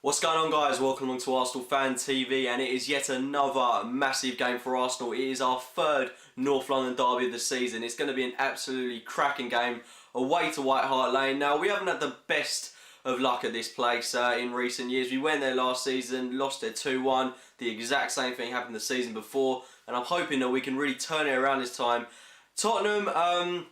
What's going on, guys? Welcome along to Arsenal Fan TV, and it is yet another massive game for Arsenal. It is our third North London derby of the season. It's going to be an absolutely cracking game away to White Hart Lane. Now, we haven't had the best of luck at this place in recent years. We went there last season, lost it 2-1. The exact same thing happened the season before, and I'm hoping that we can really turn it around this time. Tottenham,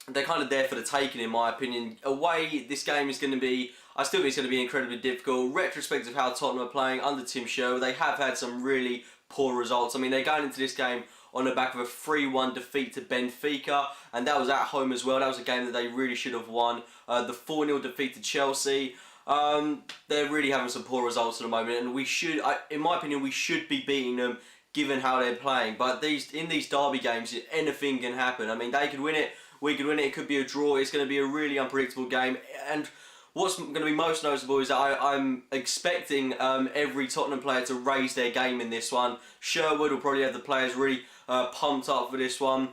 they're kind of there for the taking, in my opinion. Away, this game is going to be, I still think it's going to be incredibly difficult. Retrospect of how Tottenham are playing under Tim Sherwood, they have had some really poor results. I mean, they're going into this game on the back of a 3-1 defeat to Benfica, and that was at home as well. That was a game that they really should have won. The 4-0 defeat to Chelsea. They're really having some poor results at the moment, and we should, in my opinion, we should be beating them given how they're playing. But in these derby games, anything can happen. I mean, they could win it, we could win it, it could be a draw. It's going to be a really unpredictable game. And what's going to be most noticeable is that I'm expecting every Tottenham player to raise their game in this one. Sherwood will probably have the players really pumped up for this one.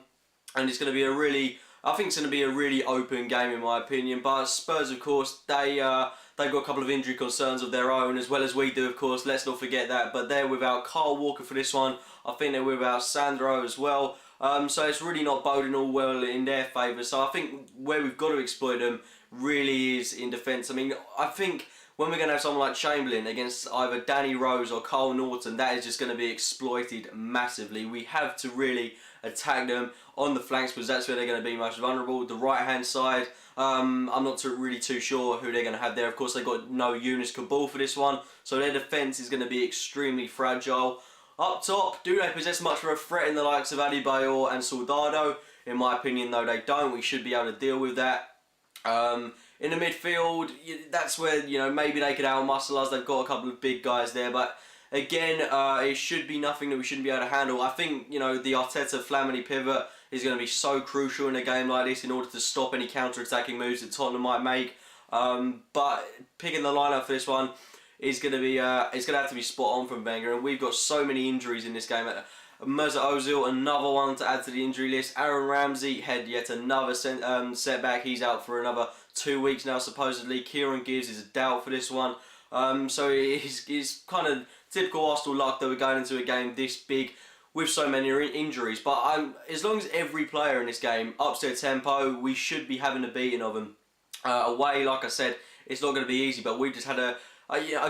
And it's going to be a really, I think it's going to be a really open game in my opinion. But Spurs, of course, they've got a couple of injury concerns of their own, as well as we do, of course. Let's not forget that. But they're without Kyle Walker for this one. I think they're without Sandro as well. So it's really not boding all well in their favour. So I think where we've got to exploit them really is in defence. I mean, I think when we're going to have someone like Chamberlain against either Danny Rose or Cole Norton, that is just going to be exploited massively. We have to really attack them on the flanks because that's where they're going to be most vulnerable. The right hand side, I'm not really too sure who they're going to have there. Of course, they've got no Yunus Kabul for this one, so their defence is going to be extremely fragile. Up top, do they possess much of a threat in the likes of Adebayor and Soldado? In my opinion, though, they don't. We should be able to deal with that. In the midfield, that's where, maybe they could outmuscle us. They've got a couple of big guys there, but again, it should be nothing that we shouldn't be able to handle. I think, the Arteta-Flamini pivot is going to be so crucial in a game like this in order to stop any counter-attacking moves that Tottenham might make. But picking the lineup for this one is going to be, it's going to have to be spot on from Wenger, and we've got so many injuries in this game. Mesut Ozil, another one to add to the injury list. Aaron Ramsey had yet another setback. He's out for another 2 weeks now, supposedly. Kieran Gibbs is a doubt for this one. So it's kind of typical Arsenal luck that we're going into a game this big with so many injuries. But as long as every player in this game ups their tempo, we should be having a beating of them. Away, like I said, it's not going to be easy, but we just had a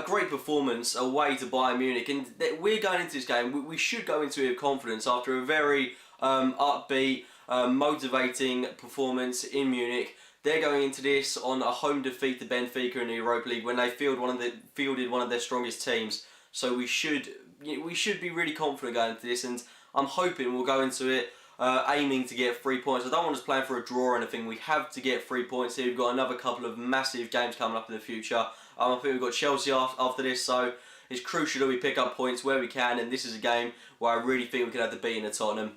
great performance away to Bayern Munich, and we're going into this game, we should go into it with confidence after a very upbeat, motivating performance in Munich. They're going into this on a home defeat to Benfica in the Europa League when they fielded one of their strongest teams. So we should be really confident going into this, and I'm hoping we'll go into it aiming to get 3 points. I don't want us playing for a draw or anything. We have to get 3 points here. We've got another couple of massive games coming up in the future. I think we've got Chelsea after this, so it's crucial that we pick up points where we can, and this is a game where I really think we could have the beating of Tottenham.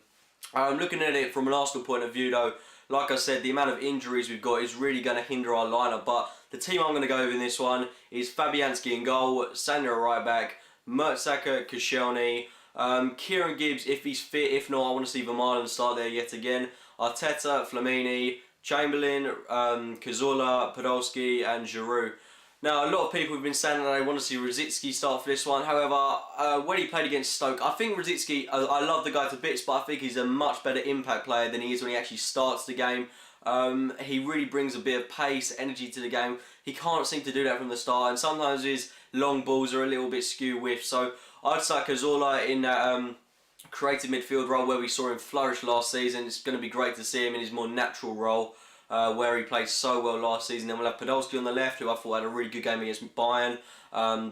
Looking at it from an Arsenal point of view though, like I said, the amount of injuries we've got is really going to hinder our lineup, but the team I'm going to go with in this one is Fabianski in goal, Sanya right back, Mertesacker, Koscielny, Kieran Gibbs if he's fit. If not, I want to see Vermaelen start there yet again. Arteta, Flamini, Chamberlain, Cazorla, Podolski and Giroud. Now, a lot of people have been saying that they want to see Rosicky start for this one. However, when he played against Stoke, I think Rosicky, I love the guy to bits, but I think he's a much better impact player than he is when he actually starts the game. He really brings a bit of pace, energy to the game. He can't seem to do that from the start, and sometimes his long balls are a little bit skew-whiffed. So I'd say Cazorla in that creative midfield role where we saw him flourish last season. It's going to be great to see him in his more natural role, where he played so well last season. Then we'll have Podolski on the left, who I thought had a really good game against Bayern.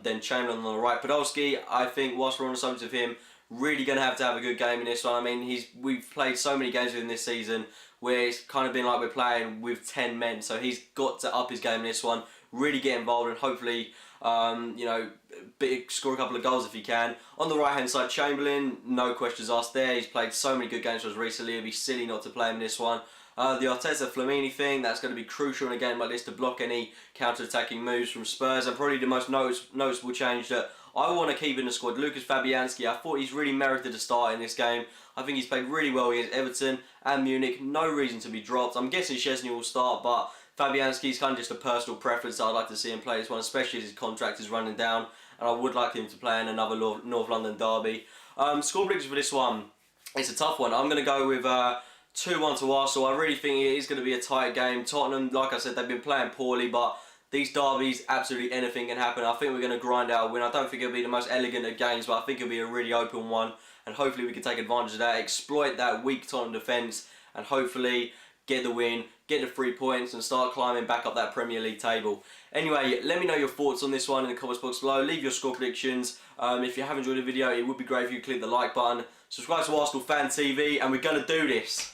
Then Chamberlain on the right. Podolski, I think, whilst we're on the subject of him, really going to have a good game in this one. I mean, we've played so many games with him this season where it's kind of been like we're playing with 10 men. So he's got to up his game in this one, really get involved, and hopefully, score a couple of goals if he can. On the right hand side, Chamberlain, no questions asked there. He's played so many good games for us recently. It'd be silly not to play him in this one. The Arteta-Flamini thing, that's going to be crucial in a game like this to block any counter-attacking moves from Spurs. And probably the most noticeable change that I want to keep in the squad, Lucas Fabianski. I thought he's really merited a start in this game. I think he's played really well against Everton and Munich. No reason to be dropped. I'm guessing Szczesny will start, but Fabianski's kind of just a personal preference that I'd like to see him play this one, especially as his contract is running down, and I would like him to play in another North London derby. Score predictions for this one, it's a tough one. I'm going to go with 2-1 to Arsenal. I really think it is going to be a tight game. Tottenham, like I said, they've been playing poorly, but these derbies, absolutely anything can happen. I think we're going to grind out a win. I don't think it'll be the most elegant of games, but I think it'll be a really open one, and hopefully we can take advantage of that, exploit that weak Tottenham defence, and hopefully get the win, get the 3 points, and start climbing back up that Premier League table. Anyway, let me know your thoughts on this one in the comments box below. Leave your score predictions. If you have enjoyed the video, it would be great if you click the like button. Subscribe to Arsenal Fan TV, and we're going to do this.